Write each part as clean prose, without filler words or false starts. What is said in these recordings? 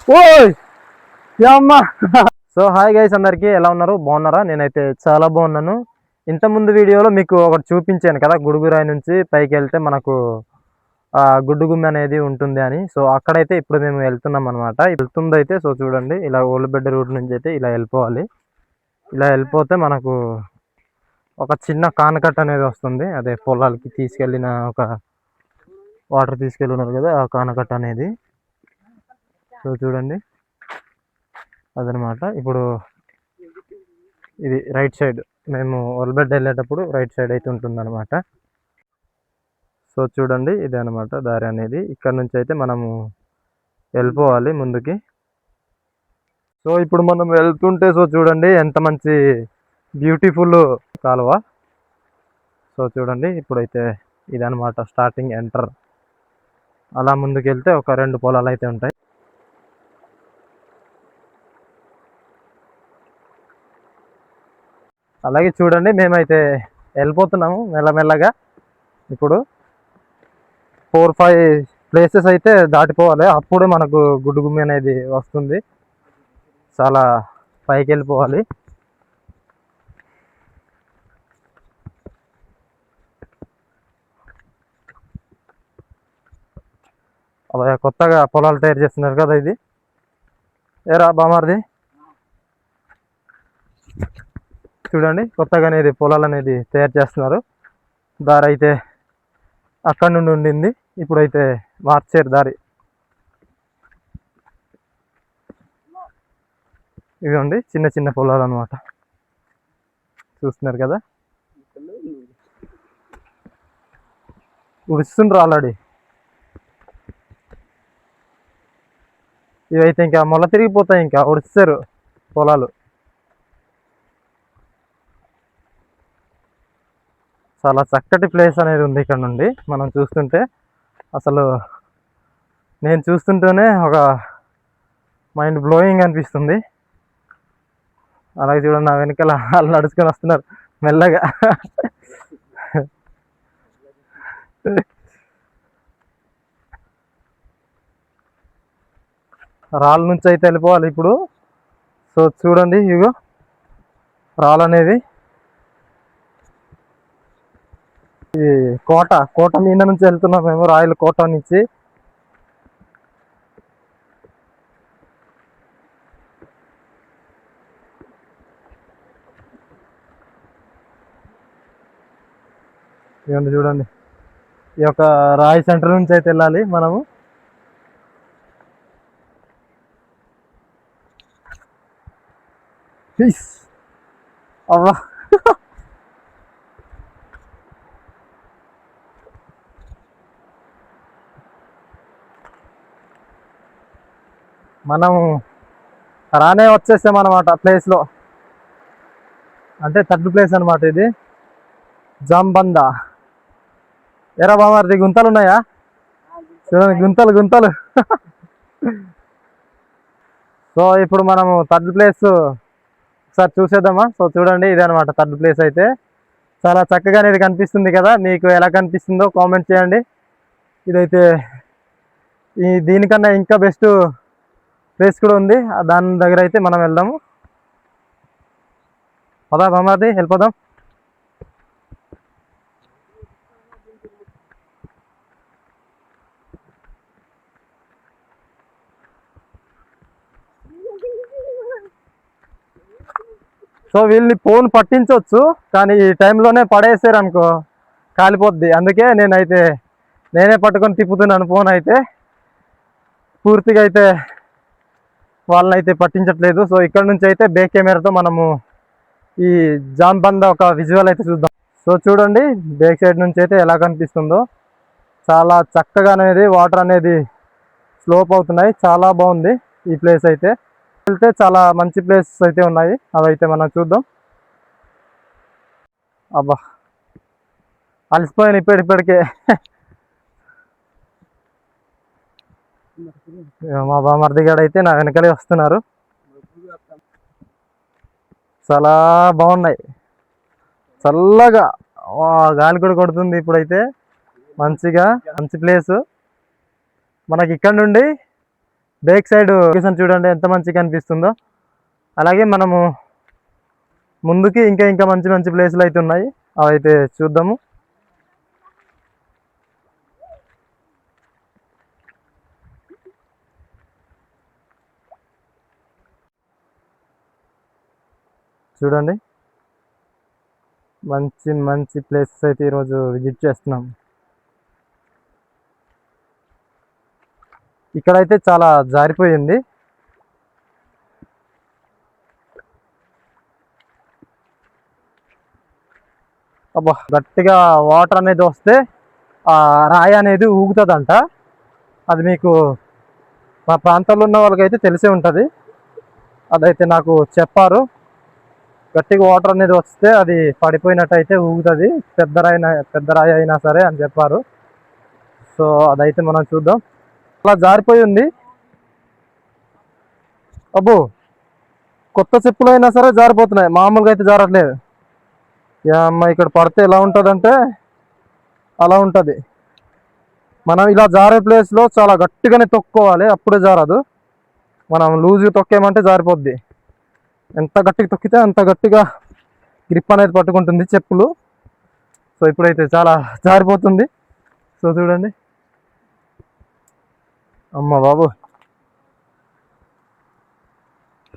ఓయ్ అమ్మా. So hi guys, అందరికీ ఎలా ఉన్నారు? బాగున్నారా? నేనైతే చాలా బాగున్నాను. ఇంతకుముందు వీడియోలో మీకు ఒకటి చూపించాను కదా, గుడుగురాయి నుంచి పైకి వెళ్తే మనకు గుడ్డుగుమ్మి అనేది ఉంటుంది అని. సో అక్కడైతే ఇప్పుడు మేము వెళ్తున్నాం అనమాట. వెళ్తుందైతే సో చూడండి, ఇలా ఓళ్ళబెడ్డ రూట్ నుంచి అయితే ఇలా వెళ్ళిపోవాలి. ఇలా వెళ్ళిపోతే మనకు ఒక చిన్న కానకట్ట అనేది వస్తుంది. అదే పొలాలకి తీసుకెళ్ళిన ఒక వాటర్ తీసుకెళ్ళినారు కదా, ఆ కానకట్ట అనేది. సో చూడండి, అదనమాట. ఇప్పుడు ఇది రైట్ సైడ్, మేము ఒల్బెడ్ వెళ్ళేటప్పుడు రైట్ సైడ్ అయితే ఉంటుందన్నమాట. సో చూడండి, ఇదే అనమాట దారి అనేది. ఇక్కడ నుంచి అయితే మనము వెళ్ళిపోవాలి ముందుకి. సో ఇప్పుడు మనం వెళ్తుంటే సో చూడండి, ఎంత మంచి బ్యూటిఫుల్ కాలువ. సో చూడండి, ఇప్పుడైతే ఇదనమాట స్టార్టింగ్ ఎంటర్. అలా ముందుకు వెళ్తే ఒక 2 పొలాలు అయితే ఉంటాయి. అలాగే చూడండి, మేమైతే వెళ్ళిపోతున్నాము మెల్లమెల్లగా. ఇప్పుడు 4-5 ప్లేసెస్ అయితే దాటిపోవాలి, అప్పుడే మనకు గుడ్డుగుమ్మి అనేది వస్తుంది. చాలా పైకి వెళ్ళిపోవాలి. అలా కొత్తగా పొలాలు తయారు చేస్తున్నారు కదా, ఇది ఏరా బామారిది. చూడండి, కొత్తగా అనేది పొలాలు అనేది తయారు చేస్తున్నారు. దారి అయితే అక్కడ నుండి ఉండింది, ఇప్పుడైతే మార్చారు దారి. ఇదిగోండి చిన్న చిన్న పొలాలు అనమాట, చూస్తున్నారు కదా. ఉడుస్తుండ్రు ఆల్రెడీ. ఇవైతే ఇంకా మొల తిరిగిపోతాయి, ఇంకా ఉడిస్తారు పొలాలు. చాలా చక్కటి ప్లేస్ అనేది ఉంది ఇక్కడ నుండి మనం చూస్తుంటే. అసలు నేను చూస్తుంటేనే ఒక మైండ్ బ్లోయింగ్ అనిపిస్తుంది. అలాగే చూడండి, నా వెనకాల వాళ్ళు నడుచుకొని వస్తున్నారు మెల్లగా. రాళ్ళ నుంచి అయితే వెళ్ళిపోవాలి ఇప్పుడు. సో చూడండి, ఇగో రాళ్ళు అనేవి. ఈ కోట మీద నుంచి వెళ్తున్నాం మేము, రాయల కోట నుంచి. ఇవ్వండి చూడండి, ఈ యొక్క రాయి సెంటర్ నుంచి అయితే వెళ్ళాలి మనము. అవ్వా, మనం రానే వచ్చేసాం అనమాట ప్లేస్లో. అంటే 3rd ప్లేస్ అనమాట ఇది, జాంబందా. ఎరా బామారిది, గుంతలు ఉన్నాయా? చూడండి, గుంతలు గుంతలు. సో ఇప్పుడు మనము 3rd ప్లేస్ ఒకసారి చూసేద్దామా? సో చూడండి, ఇదే అనమాట 3rd ప్లేస్ అయితే. చాలా చక్కగా అనేది కనిపిస్తుంది కదా, మీకు ఎలా కనిపిస్తుందో కామెంట్ చేయండి. ఇదైతే దీనికన్నా ఇంకా బెస్ట్ ప్లేస్ కూడా ఉంది, దాని దగ్గర అయితే మనం వెళ్దాము. పదా బామారిది, వెళ్ళిపోదాం. సో వీళ్ళని ఫోన్ పట్టించవచ్చు, కానీ ఈ టైంలోనే పడేసారు అనుకో కాలిపోద్ది. అందుకే నేనే పట్టుకొని తిప్పుతున్నాను ఫోన్ అయితే. పూర్తిగా అయితే వాళ్ళని అయితే పట్టించట్లేదు. సో ఇక్కడ నుంచి అయితే బ్యాక్ కెమెరాతో మనము ఈ జాంబంద ఒక విజువల్ అయితే చూద్దాం. సో చూడండి, బ్యాక్ సైడ్ నుంచి అయితే ఎలా కనిపిస్తుందో. చాలా చక్కగా అనేది వాటర్ అనేది స్లోప్ అవుతున్నాయి. చాలా బాగుంది ఈ ప్లేస్ అయితే. వెళ్తే చాలా మంచి ప్లేసెస్ అయితే ఉన్నాయి, అవైతే మనం చూద్దాం. అబ్బా, అలసిపోయాను ఇప్పటికే. మా బామర్ది గారు అయితే నా వెనకాలే వస్తున్నారు. చాలా బాగున్నాయి, చల్లగా గాలి కూడా కొడుతుంది ఇప్పుడైతే. మంచిగా మంచి ప్లేస్. మనకి ఇక్కడ నుండి బ్యాక్ సైడ్ లొకేషన్ చూడండి ఎంత మంచిగా కనిపిస్తుందో. అలాగే మనము ముందుకి ఇంకా ఇంకా మంచి మంచి ప్లేసులు అయితే ఉన్నాయి, అవి అయితే చూద్దాము. చూడండి మంచి మంచి ప్లేసెస్ అయితే ఈరోజు విజిట్ చేస్తున్నాం. ఇక్కడైతే చాలా జారిపోయింది. అబ్బా, గట్టిగా వాటర్ అనేది వస్తే ఆ రాయి అనేది ఊగుతుందంట. అది మీకు మా ప్రాంతంలో ఉన్న వాళ్ళకైతే తెలిసే ఉంటుంది. అదైతే నాకు చెప్పారు. గట్టిగా వాటర్ అనేది వస్తే అది పడిపోయినట్టు అయితే ఊగుతుంది, పెద్ద రాయి అయినా సరే అని చెప్పారు. సో అదైతే మనం చూద్దాం. అలా జారిపోయి ఉంది. అబ్బో, కొత్త చెప్పులు అయినా సరే జారిపోతున్నాయి, మామూలుగా అయితే జారట్లేదు. అమ్మ, ఇక్కడ పడితే ఎలా ఉంటుందంటే అలా ఉంటుంది. మనం ఇలా జారే ప్లేస్లో చాలా గట్టిగానే తొక్కోవాలి, అప్పుడే జారదు. మనం లూజ్గా తొక్కేమంటే జారిపోద్ది. ఎంత గట్టిగా తొక్కితే అంత గట్టిగా గ్రిప్ అనేది పట్టుకుంటుంది చెప్పులు. సో ఇప్పుడైతే చాలా జారిపోతుంది. సో చూడండి, అమ్మ బాబు,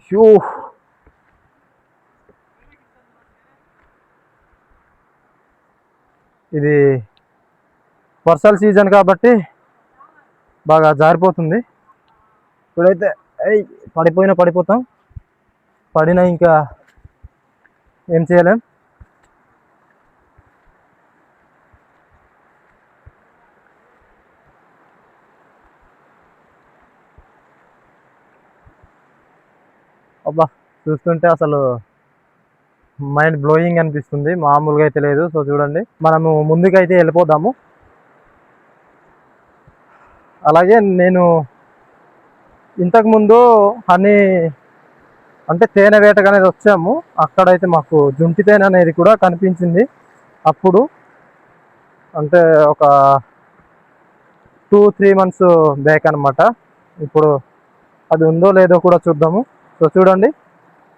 షూ ఇది వర్షాల సీజన్ కాబట్టి బాగా జారిపోతుంది. ఇప్పుడైతే పడిపోతాం, పడినా ఇంకా ఏం చేయలేం. అబ్బా, చూస్తుంటే అసలు మైండ్ బ్లోయింగ్ అనిపిస్తుంది, మామూలుగా అయితే లేదు. సో చూడండి, మనము ముందుకైతే వెళ్ళిపోదాము. అలాగే నేను ఇంతకుముందు హనీ అంటే తేనె వేటకు అనేది వచ్చాము. అక్కడైతే మాకు జుంటి తేనె అనేది కూడా కనిపించింది. అప్పుడు అంటే ఒక 2-3 months బ్యాక్ అనమాట. ఇప్పుడు అది ఉందో లేదో కూడా చూద్దాము. సో చూడండి,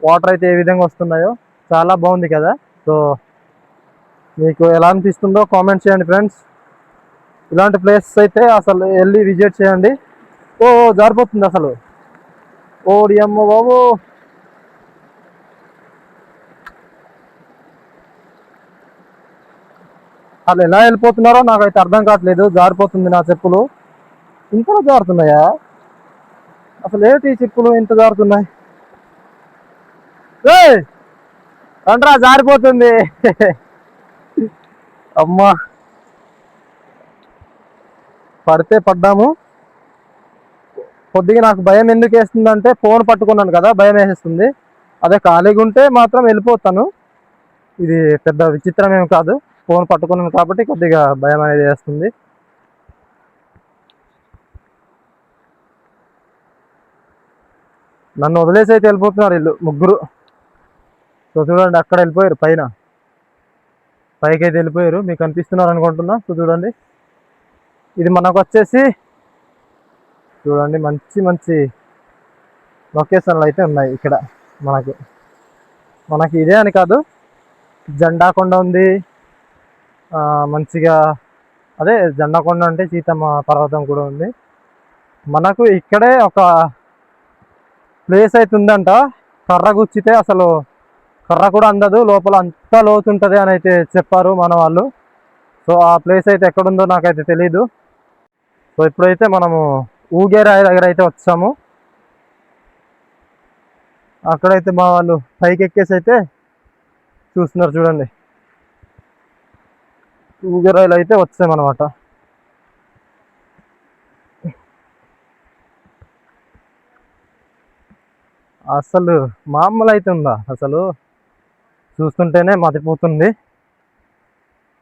వాటర్ అయితే ఏ విధంగా వస్తున్నాయో, చాలా బాగుంది కదా. సో మీకు ఎలా అనిపిస్తుందో కామెంట్ చేయండి ఫ్రెండ్స్. ఇలాంటి ప్లేసెస్ అయితే అసలు వెళ్ళి విజిట్ చేయండి. ఓ జారిపోతుంది అసలు, ఓడి అమ్మ బాబు. వాళ్ళు ఎలా వెళ్ళిపోతున్నారో నాకైతే అర్థం కావట్లేదు. జారిపోతుంది నా చెప్పులు, ఇంతలో జారుతున్నాయా? అసలు ఏంటి ఈ చెప్పులు ఇంత జారుతున్నాయి? అంటరా జారిపోతుంది. అమ్మా, పడితే పడ్డాము. కొద్దిగా నాకు భయం ఎందుకు వేస్తుందంటే ఫోన్ పట్టుకున్నాను కదా, భయం వేసేస్తుంది. అదే ఖాళీగా ఉంటే మాత్రం వెళ్ళిపోతాను. ఇది పెద్ద విచిత్రం ఏమి కాదు, ఫోన్ పట్టుకున్నాను కాబట్టి కొద్దిగా భయం అనేది వేస్తుంది. నన్ను వదిలేసి అయితే వెళ్ళిపోతున్నారు వీళ్ళు ముగ్గురు. సో చూడండి, అక్కడ వెళ్ళిపోయారు, పైకి అయితే వెళ్ళిపోయారు. మీకు కనిపిస్తున్నారు అనుకుంటున్నా. సో చూడండి, ఇది మనకు వచ్చేసి చూడండి మంచి మంచి లొకేషన్లు అయితే ఉన్నాయి ఇక్కడ. మనకి ఇదే అని కాదు, జెండాకొండ ఉంది. మంచిగా అదే జెండాకొండ అంటే సీతమ్మ పర్వతం కూడా ఉంది. మనకు ఇక్కడే ఒక ప్లేస్ అయితే ఉందంట, కర్ర గుచ్చితే అసలు కర్ర కూడా అందదు, లోపల అంతా లోతుంటుంది అని అయితే చెప్పారు మన వాళ్ళు. సో ఆ ప్లేస్ అయితే ఎక్కడుందో నాకైతే తెలీదు. సో ఇప్పుడైతే మనము ఊగేరాయి దగ్గర అయితే వచ్చాము. అక్కడైతే మా వాళ్ళు పైకి ఎక్కేసి అయితే చూస్తున్నారు. చూడండి, ఊగేరాయిలు అయితే వచ్చామన్నమాట. అసలు మామూలు అయితే ఉందా? అసలు చూస్తుంటేనే మతిపోతుంది.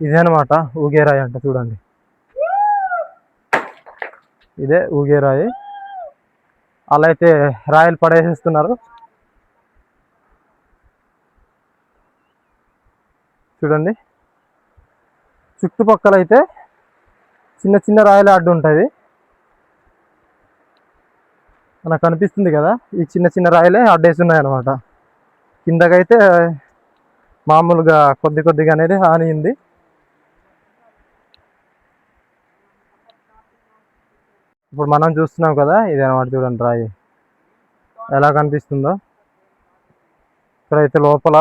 ఇదే అనమాట ఊగేరాయి అంటే. చూడండి, ఇదే ఊగేరాయి. అలా అయితే రాయలు పడేసేస్తున్నారు. చూడండి, చుట్టుపక్కల అయితే చిన్న చిన్న రాయలు అడ్డు ఉంటుంది. మనకు కనిపిస్తుంది కదా, ఈ చిన్న చిన్న రాయిలే అడ్డేసి ఉన్నాయన్నమాట. కిందకైతే మామూలుగా కొద్దిగా అనేది హాని ఉంది. ఇప్పుడు మనం చూస్తున్నాం కదా, ఇది అనమాట. చూడండి రాయి ఎలా కనిపిస్తుందో. ఇక్కడైతే లోపల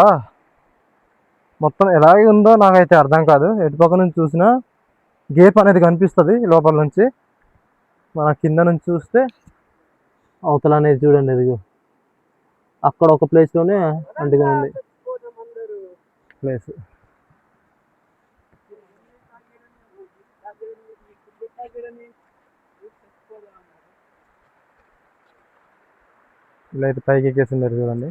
మొత్తం ఎలాగే ఉందో నాకైతే అర్థం కాదు. ఎటు పక్క నుంచి చూసినా గేప్ అనేది కనిపిస్తుంది లోపల నుంచి. మన కింద నుంచి చూస్తే అవతల అనేది చూడండి, ఎదిగో అక్కడ ఒక ప్లేస్లోనే అంటుగా ఉంది ప్లేస్. ఇలా అయితే పైకి ఎక్కేసిండారు చూడండి.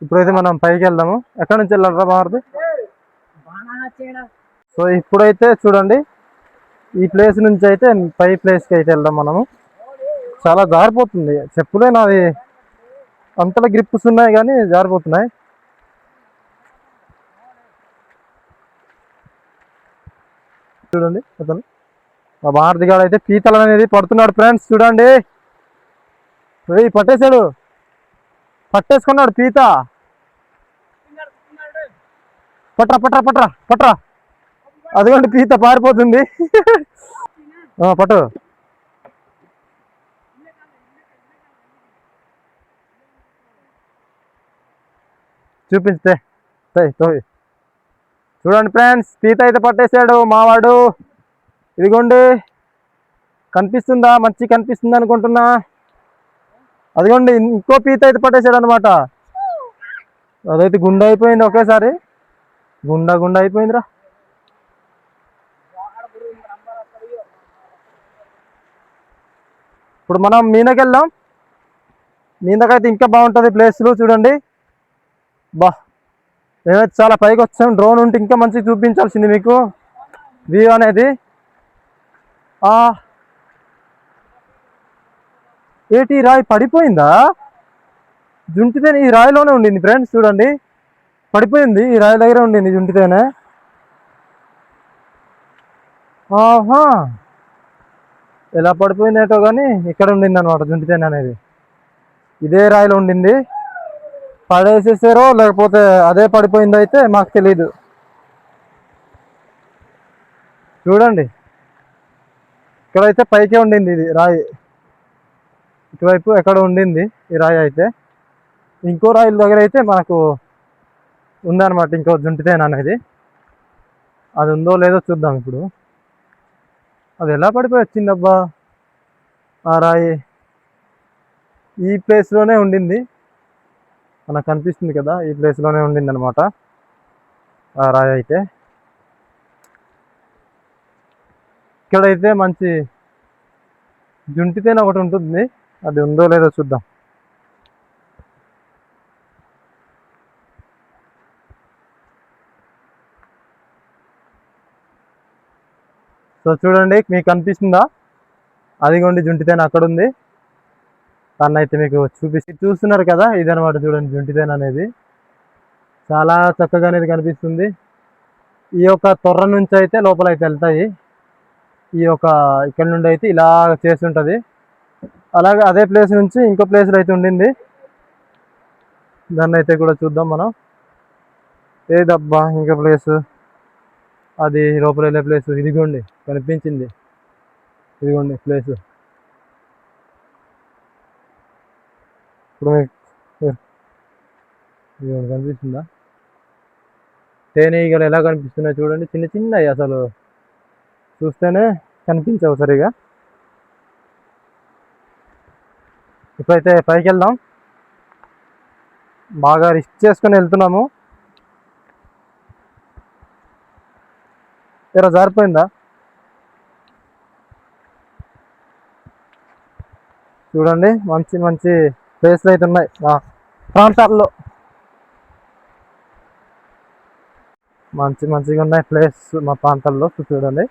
ఇప్పుడైతే మనం పైకి వెళ్దాము. ఎక్కడి నుంచి వెళ్ళాలరా మారుది? సో ఇప్పుడైతే చూడండి, ఈ ప్లేస్ నుంచి అయితే పై ప్లేస్కి అయితే వెళ్దాం మనము. చాలా జారిపోతుంది, చెప్పులే నాది అంతలా గ్రిప్స్ ఉన్నాయి కానీ జారిపోతున్నాయి. చూడండి అతను మా భారతి గాడు అయితే పీతలు అనేది పడుతున్నాడు ఫ్రెండ్స్. చూడండి పట్టేశాడు, పట్టేసుకున్నాడు పీత. పట్రా పట్రా పట్రా పట్రా, అదిగోండి పీత పారిపోతుంది. పట్టు. చూపించే చూడండి ఫ్రెండ్స్, పీత అయితే పట్టేశాడు మావాడు. ఇదిగోండి కనిపిస్తుందా? మంచి కనిపిస్తుంది అనుకుంటున్నా. అదిగోండి ఇంకో పీత అయితే పట్టేశాడు అనమాట. అదైతే గుండె అయిపోయింది, ఒకేసారి గుండా అయిపోయిందిరా. ఇప్పుడు మనం మీనకి వెళ్దాం. మీనకైతే ఇంకా బాగుంటుంది ప్లేస్లు. చూడండి బా, మేమైతే చాలా పైకి వచ్చాం. డ్రోన్ ఉంటే ఇంకా మంచిగా చూపించాల్సింది మీకు వ్యూ అనేది. ఏటి రాయి పడిపోయిందా? జుంటితేనే ఈ రాయిలోనే ఉండింది ఫ్రెండ్స్. చూడండి పడిపోయింది, ఈ రాయి దగ్గర ఉండింది జుంటితేనే. ఆహా, ఎలా పడిపోయిందేటో కానీ ఇక్కడ ఉండింది అనమాట జుంటితేనే అనేది. ఇదే రాయిలో ఉండింది, పడేసేసారో లేకపోతే అదే పడిపోయిందో అయితే మాకు తెలీదు. చూడండి ఇక్కడైతే పైకే ఉండింది ఇది రాయి, ఇటువైపు ఎక్కడ ఉండింది ఈ రాయి అయితే. ఇంకో రాయిల దగ్గర అయితే మనకు ఉందన్నమాట ఇంకో జుంటితేనే అనేది. అది ఉందో లేదో చూద్దాం ఇప్పుడు. అది ఎలా పడిపోయి వచ్చిందబ్బా ఆ రాయి? ఈ ప్లేస్లోనే ఉండింది, మనకు కనిపిస్తుంది కదా, ఈ ప్లేస్లోనే ఉండింది అనమాట ఆ రాయి అయితే. ఇక్కడైతే మంచి జుంటితేనే ఒకటి ఉంటుంది, అది ఉందో లేదో చూద్దాం. సో చూడండి మీకు కనిపిస్తుందా? అదిగోండి జుంటితేనే అక్కడ ఉంది. దాన్ని అయితే మీకు చూస్తున్నారు కదా, ఇదనమాట. చూడండి జుంటితేనే అనేది చాలా చక్కగా అనేది కనిపిస్తుంది. ఈ యొక్క తొర్ర నుంచి అయితే లోపల అయితే వెళ్తాయి. ఈ యొక్క ఇక్కడ నుండి అయితే ఇలా చేస్తుంటుంది. అలాగే అదే ప్లేస్ నుంచి ఇంకో ప్లేస్లో అయితే ఉండింది, దాన్ని అయితే కూడా చూద్దాం మనం. ఏదబ్బా ఇంకా ప్లేసు, అది లోపల వెళ్ళే ప్లేసు. ఇదిగోండి కనిపించింది, ఇదిగోండి ప్లేసు. ఇప్పుడు మీకు కనిపిస్తుందా? తేనెగలు ఎలా కనిపిస్తున్నాయి చూడండి, చిన్న చిన్నవి, అసలు చూస్తేనే కనిపించవు సరిగా. ఇప్పుడైతే పైకి వెళ్దాం. బాగా రిస్క్ చేసుకొని వెళ్తున్నాము. ఎరా జారిపోయిందా? చూడండి మంచి మంచి ప్లేస్లు అయితే ఉన్నాయి మా ప్రాంతాల్లో, మంచిగా ఉన్నాయి ప్లేస్ మా ప్రాంతాల్లో. చూడండి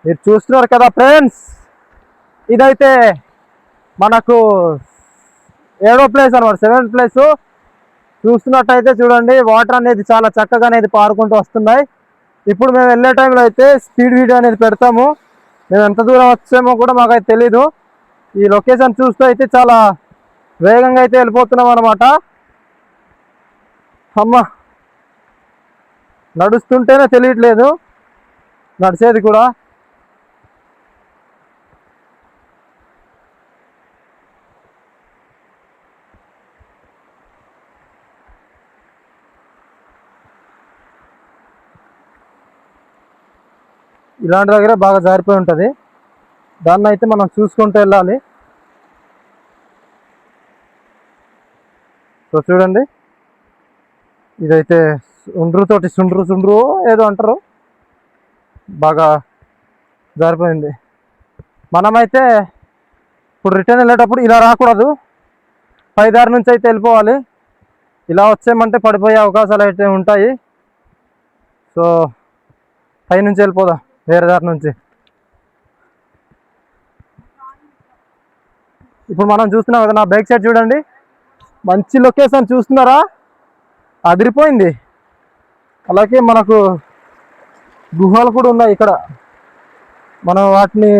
మీరు చూస్తున్నారు కదా ఫ్రెండ్స్, ఇదైతే మనకు 7వ ప్లేస్ అనమాట, 7th ప్లేస్. చూస్తున్నట్టయితే చూడండి వాటర్ అనేది చాలా చక్కగా అనేది పారుకుంటూ వస్తున్నాయి. ఇప్పుడు మేము వెళ్ళే టైంలో అయితే స్పీడ్ వీడియో అనేది పెడతాము. మేము ఎంత దూరం వచ్చామో కూడా మాకైతే తెలీదు. ఈ లొకేషన్ చూస్తూ అయితే చాలా వేగంగా అయితే వెళ్ళిపోతున్నాం అనమాట. అమ్మ, నడుస్తుంటేనే తెలియట్లేదు నడిచేది కూడా. ఇలాంటి దగ్గర బాగా జారిపోయి ఉంటుంది. దాన్ని అయితే మనం చూసుకుంటూ వెళ్ళాలి. సో చూడండి, ఇదైతే సుండ్రు ఏదో అంటారు, బాగా జారిపోయింది. మనమైతే ఇప్పుడు రిటర్న్ వెళ్ళేటప్పుడు ఇలా రాకూడదు, పైదారి నుంచి అయితే వెళ్ళిపోవాలి. ఇలా వచ్చేయమంటే పడిపోయే అవకాశాలు అయితే ఉంటాయి. సో పై నుంచి వెళ్ళిపోదాం, వేరే దారి నుంచి. ఇప్పుడు మనం చూస్తున్నాం కదా, నా బ్యాక్ సైడ్ చూడండి, మంచి లొకేషన్ చూస్తున్నారా, అదిరిపోయింది. అలాగే మనకు గుహలు కూడా ఉన్నాయి ఇక్కడ. మనం వాటిని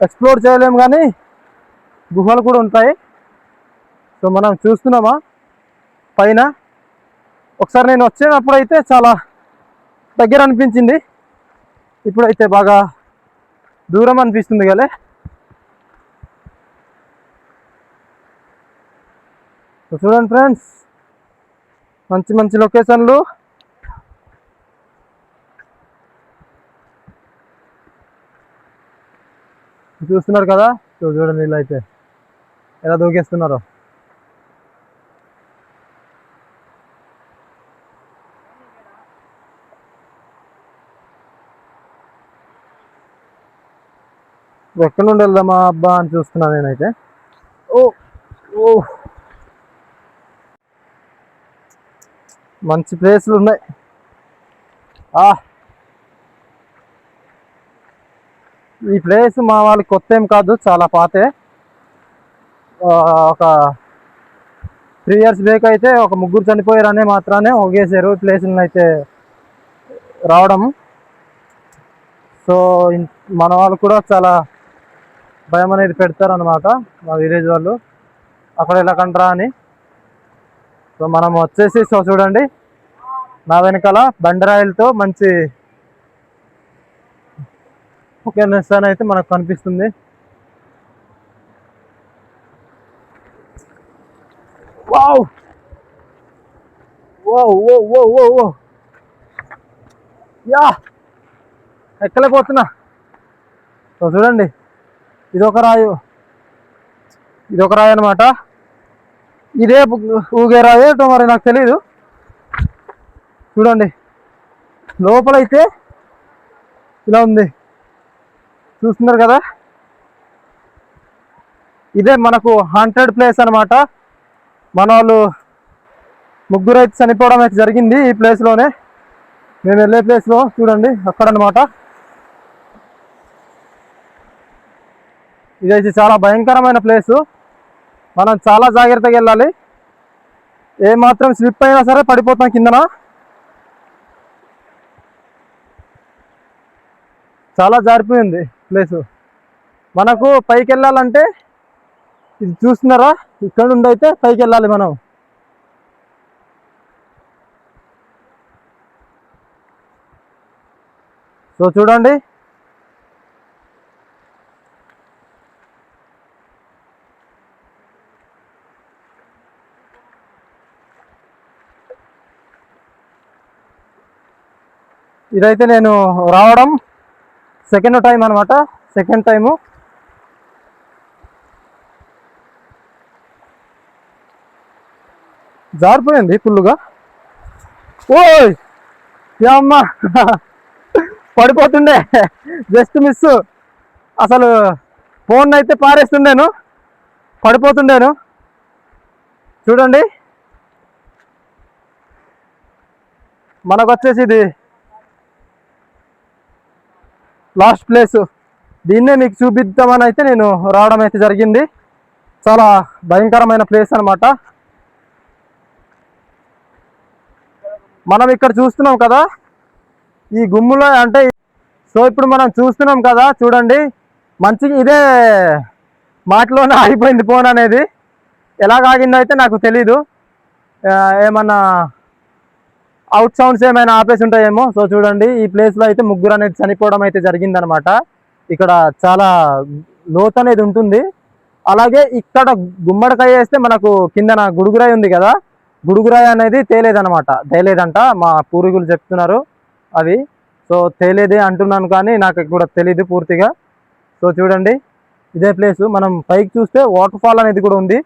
ఎక్స్ప్లోర్ చేయలేము కానీ గుహలు కూడా ఉంటాయి. సో మనం చూస్తున్నామా పైన. ఒకసారి నేను వచ్చేటప్పుడు అయితే చాలా దగ్గర అనిపించింది, ఇప్పుడైతే బాగా దూరం అనిపిస్తుంది కదా. సో చూడండి ఫ్రెండ్స్, మంచి మంచి లొకేషన్లు. చూస్తున్నారు కదా. సో చూడండి ఇలా అయితే ఎలా దూకేస్తున్నారో. ఎక్కడి నుండి వెళ్దామా అబ్బా అని చూస్తున్నాను నేనైతే. ఓ ఓ మంచి ప్లేస్లు ఉన్నాయి. ఈ ప్లేస్ మా వాళ్ళకి కొత్త ఏం కాదు, చాలా పాతే. ఒక 3 years బ్యాక్ అయితే ఒక ముగ్గురు చనిపోయారనే మాత్రానే ఒకేసారి ప్లేసులను అయితే రావడం. సో మన వాళ్ళు కూడా చాలా భయం అనేది పెడతారనమాట, మా విలేజ్ వాళ్ళు, అక్కడ వెళ్ళకండ్రా అని. సో మనం వచ్చేసి, సో చూడండి నా వెనకాల బండరాయిలతో మంచి లొకేషన్ అయితే మనకు కనిపిస్తుంది. వావ్ ఓ ఓ ఓ ఓ ఓ యా, ఎక్కలేకపోతున్నా. సో చూడండి, ఇదొక రాయి అనమాట. ఇదే ఊగే రాయి ఏటో మరి నాకు తెలీదు. చూడండి లోపలైతే ఇలా ఉంది, చూస్తున్నారు కదా. ఇదే మనకు హాంటెడ్ ప్లేస్ అనమాట. మన వాళ్ళు ముగ్గురు అయితే చనిపోవడం అయితే జరిగింది ఈ ప్లేస్లోనే, మేము వెళ్ళే ప్లేస్లో. చూడండి అక్కడ అనమాట. ఇదైతే చాలా భయంకరమైన ప్లేసు, మనం చాలా జాగ్రత్తగా వెళ్ళాలి. ఏమాత్రం స్లిప్ అయినా సరే పడిపోతాం కిందన. చాలా జారిపోయింది ప్లేసు. మనకు పైకి వెళ్ళాలంటే ఇది చూస్తున్నారా, ఇక్కడ నుండి అయితే పైకి వెళ్ళాలి మనం. సో చూడండి, ఇదైతే నేను రావడం సెకండ్ టైం అనమాట. Second time. జారిపోయింది ఫుల్లుగా. ఓయ్ అమ్మ, పడిపోతుండే, జస్ట్ మిస్. అసలు ఫోన్ అయితే పారేస్తుండేను, పడిపోతుండేను. చూడండి మనకు వచ్చేసి ఇది లాస్ట్ ప్లేస్. దీన్నే మీకు చూపిద్దామని అయితే నేను రావడం అయితే జరిగింది. చాలా భయంకరమైన ప్లేస్ అనమాట. మనం ఇక్కడ చూస్తున్నాం కదా, ఈ గుమ్ములో అంటే సో ఇప్పుడు మనం చూస్తున్నాం కదా చూడండి, మంచిగా ఇదే మాటలోనే ఆగిపోయింది ఫోన్ అనేది. ఎలాగ ఆగిందో అయితే నాకు తెలీదు, ఏమన్నా అవుట్ సౌండ్స్ ఏమైనా ఆపేసి ఉంటాయేమో. సో చూడండి, ఈ ప్లేస్లో అయితే ముగ్గురు అనేది చనిపోవడం అయితే జరిగిందనమాట. ఇక్కడ చాలా లోతు అనేది ఉంటుంది. అలాగే ఇక్కడ గుమ్మడికాయ వేస్తే మనకు కిందన గుడుగురాయి ఉంది కదా, గుడుగురాయి అనేది తేలేదంట మా పూర్వీకులు చెప్తున్నారు అది. సో తేలేదే అంటున్నాను కానీ నాకు కూడా తెలీదు పూర్తిగా. సో చూడండి, ఇదే ప్లేస్. మనం పైకి చూస్తే వాటర్ ఫాల్ అనేది కూడా ఉంది.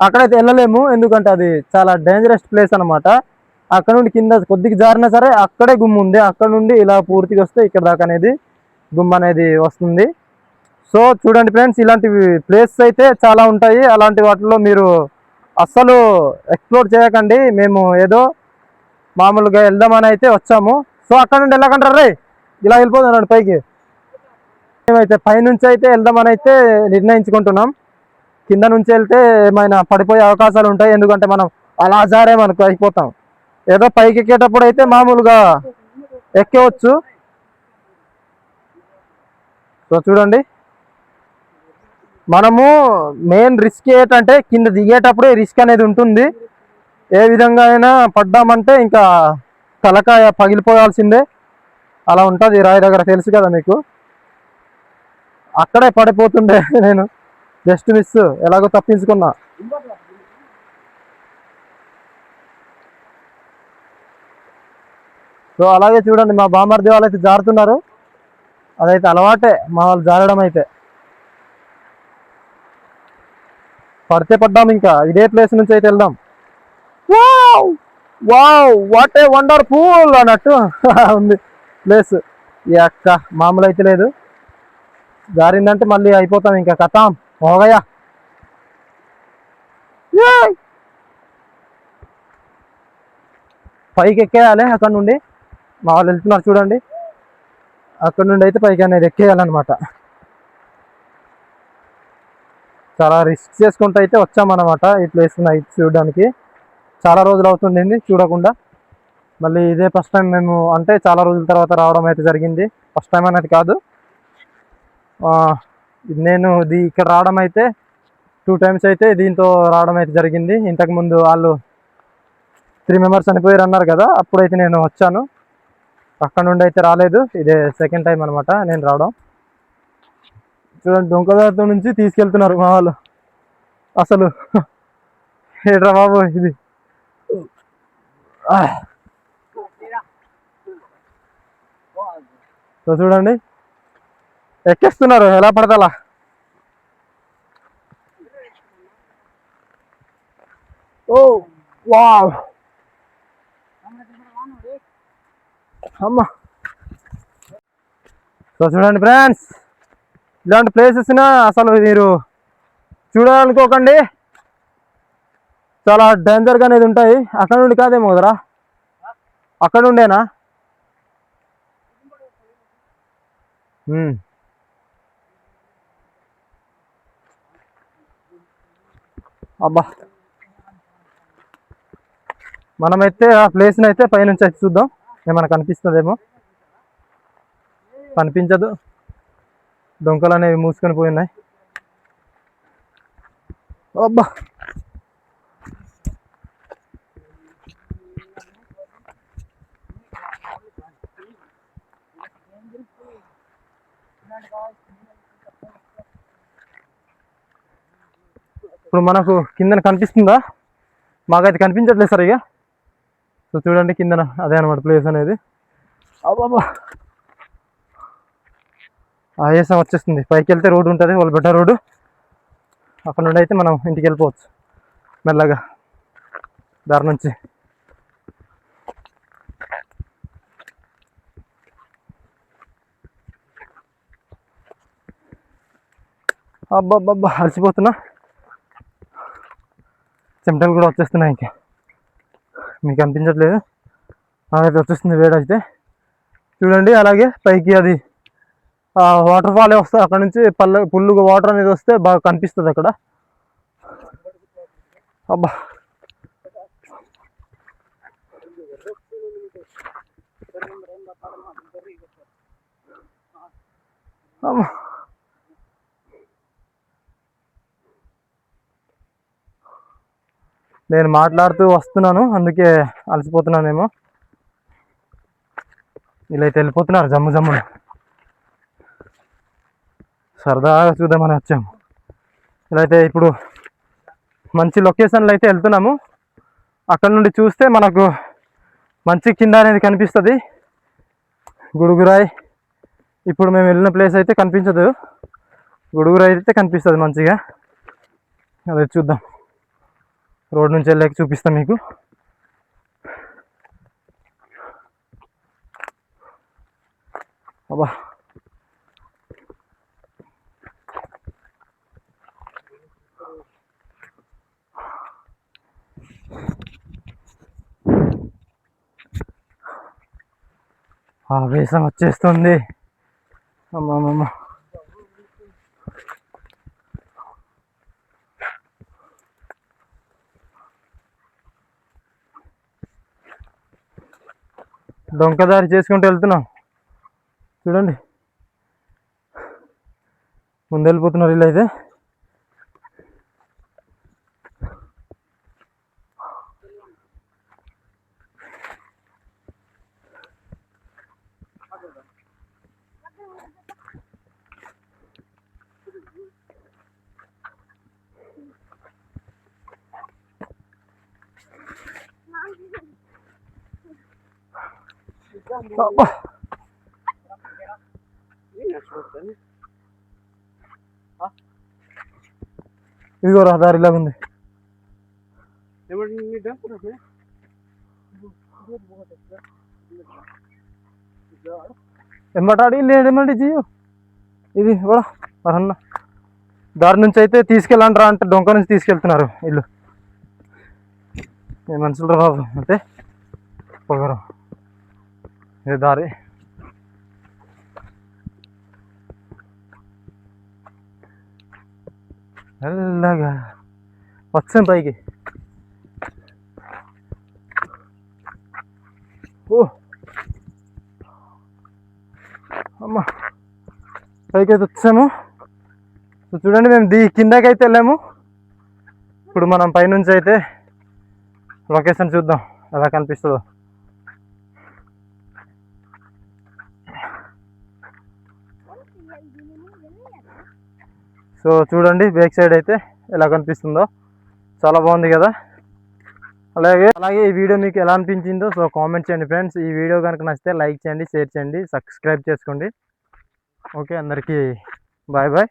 అక్కడైతే వెళ్ళలేము, ఎందుకంటే అది చాలా డేంజరస్ ప్లేస్ అనమాట. అక్కడ నుండి కింద కొద్దిగా జారినా సరే అక్కడే గుమ్మ ఉంది. అక్కడ నుండి ఇలా పూర్తిగా వస్తే ఇక్కడ దాకా అనేది గుమ్మ అనేది వస్తుంది. సో చూడండి ఫ్రెండ్స్, ఇలాంటి ప్లేసెస్ అయితే చాలా ఉంటాయి. అలాంటి వాటిలో మీరు అస్సలు ఎక్స్ప్లోర్ చేయకండి. మేము ఏదో మామూలుగా వెళ్దామని అయితే వచ్చాము. సో అక్కడ నుండి వెళ్ళకంటారు రే, ఇలా వెళ్ళిపోతున్నాడు పైకి. మేమైతే పైనుంచి అయితే వెళ్దామని అయితే నిర్ణయించుకుంటున్నాం. కింద నుంచి వెళ్తే ఏమైనా పడిపోయే అవకాశాలు ఉంటాయి, ఎందుకంటే మనం అలా జారేమనుకో అయిపోతాం. ఏదో పైకి ఎక్కేటప్పుడు అయితే మామూలుగా ఎక్కేవచ్చు. సో చూడండి, మనము మెయిన్ రిస్క్ ఏంటంటే కింద దిగేటప్పుడే రిస్క్ అనేది ఉంటుంది. ఏ విధంగా అయినా పడ్డామంటే ఇంకా తలకాయ పగిలిపోవాల్సిందే, అలా ఉంటుంది రాయి దగ్గర, తెలుసు కదా మీకు. అక్కడే పడిపోతుండే నేను, జస్ట్ మిస్, ఎలాగో తప్పించుకున్నా. సో అలాగే చూడండి, మా బామర్ది వాళ్ళు అయితే జారుతున్నారు. అదైతే అలవాటే మా వాళ్ళు జారడం అయితే. పడితే పడ్డాం, ఇంకా ఇదే ప్లేస్ నుంచి అయితే వెళ్దాం. Wow wow, what a wonderful అన్నట్టు ఉంది ప్లేస్. ఈ అక్క మామూలు అయితే లేదు, జారిందంటే మళ్ళీ అయిపోతాం, ఇంకా కథం హోగయా. పైకి ఎక్కేయాలి అక్కడ నుండి. మా వాళ్ళు వెళ్తున్నారు చూడండి, అక్కడ నుండి అయితే పైకి అనేది ఎక్కేయాలన్నమాట. చాలా రిస్క్ చేసుకుంటూ అయితే వచ్చామన్నమాట ఈ ప్లేస్ నైట్ చూడడానికి. చాలా రోజులు అవుతుండింది చూడకుండా. మళ్ళీ ఇదే ఫస్ట్ టైం మేము, అంటే చాలా రోజుల తర్వాత రావడం అయితే జరిగింది. ఫస్ట్ టైం అనేది కాదు, నేను ఇక్కడ రావడం అయితే 2 times అయితే దీంతో రావడం అయితే జరిగింది. ఇంతకుముందు వాళ్ళు 3 members చనిపోయారు అన్నారు కదా, అప్పుడైతే నేను వచ్చాను. అక్కడ నుండి అయితే రాలేదు, ఇదే సెకండ్ టైం అనమాట నేను రావడం. చూడండి, డొంకదారితో నుంచి తీసుకెళ్తున్నారు మా వాళ్ళు. అసలు ఏడ్రా బాబు ఇది. సో చూడండి, ఎక్కేస్తున్నారు ఎలా పడితే అలా. ఓ వావ్, అమ్మా. సో చూడండి ఫ్రెండ్స్, ఇలాంటి ప్లేసెస్ అసలు మీరు చూడాలనుకోకండి, చాలా డేంజర్గా అనేది ఉంటాయి. అక్కడ నుండి కాదేమో కదరా, అక్కడ నుండేనా? అబ్బా, మనమైతే ఆ ప్లేస్ని అయితే పైనుంచి అయితే చూద్దాం, ఏమైనా కనిపిస్తుందేమో. కనిపించదు, డొంకలు అనేవి మూసుకొని పోయి ఉన్నాయి. అబ్బా, ఇప్పుడు మనకు కిందన కనిపిస్తుందా? మాకైతే కనిపించట్లేదు సార్ ఇక. సో చూడండి కిందన అదే అనమాట ప్లేస్ అనేది. అబ్బాబా, ఆయాసం వచ్చేస్తుంది. పైకి వెళ్తే రోడ్డు ఉంటుంది, వాళ్ళు బెటర్ రోడ్డు. అక్కడ నుండి అయితే మనం ఇంటికి వెళ్ళిపోవచ్చు మెల్లగా దారి నుంచి. అబ్బాబ్బా, అలసిపోతున్నా, చెమటలు కూడా వచ్చేస్తున్నాయి. ఇంకా మీకు అనిపించట్లేదు, నాకైతే వచ్చేస్తుంది వేడైతే. చూడండి, అలాగే పైకి అది వాటర్ ఫాల్ వస్తే అక్కడ నుంచి పుల్లుగా వాటర్ అనేది వస్తే బాగా కనిపిస్తుంది అక్కడ. అబ్బా, అమ్మ. నేను మాట్లాడుతూ వస్తున్నాను, అందుకే అలసిపోతున్నానేమో. ఇలా అయితే వెళ్ళిపోతున్నారు జమ్ము జమ్మున. సరదాగా చూద్దామని వచ్చాము. ఇలా అయితే ఇప్పుడు మంచి లొకేషన్లో అయితే వెళ్తున్నాము. అక్కడ నుండి చూస్తే మనకు మంచి కింద అనేది కనిపిస్తుంది, గుడుగురాయి. ఇప్పుడు మేము వెళ్ళిన ప్లేస్ అయితే కనిపించదు, గుడుగురాయి అయితే కనిపిస్తుంది మంచిగా. అదే చూద్దాం, రోడ్ నుంచి వెళ్ళాక చూపిస్తాం మీకు. అబ్బా, ఆవేశం వచ్చేస్తుంది. అమ్మమ్మమ్మ, డొంకదారి చేసుకుంటూ వెళ్తున్నాం. చూడండి, ముందు వెళ్ళిపోతున్నారు వీళ్ళు అయితే. ఇదిగో రహదారిలాగా ఉంది. ఎమ్మటాడి లేడేమండి జియో ఇది కూడా మరన్న దారి నుంచి అయితే తీసుకెళ్ళండి రా అంటే డొంక నుంచి తీసుకెళ్తున్నారు వీళ్ళు. ఏ మనుషులు రా బాబు అంటే పొగరు. ఇది దారి. మెల్లగా వచ్చాం పైకి. ఓ అమ్మ, పైకి అయితే వచ్చాము. చూడండి, మేము కిందకి అయితే వెళ్ళాము. ఇప్పుడు మనం పైనుంచి అయితే లొకేషన్ చూద్దాం ఎలా కనిపిస్తుందో. సో చూడండి బ్యాక్ సైడ్ అయితే ఎలా కనిపిస్తుందో, చాలా బాగుంది కదా. అలాగే ఈ వీడియో మీకు ఎలా అనిపించిందో సో కామెంట్ చేయండి ఫ్రెండ్స్. ఈ వీడియో కనుక నచ్చితే లైక్ చేయండి, షేర్ చేయండి, సబ్స్క్రైబ్ చేసుకోండి. ఓకే, అందరికీ బాయ్ బాయ్.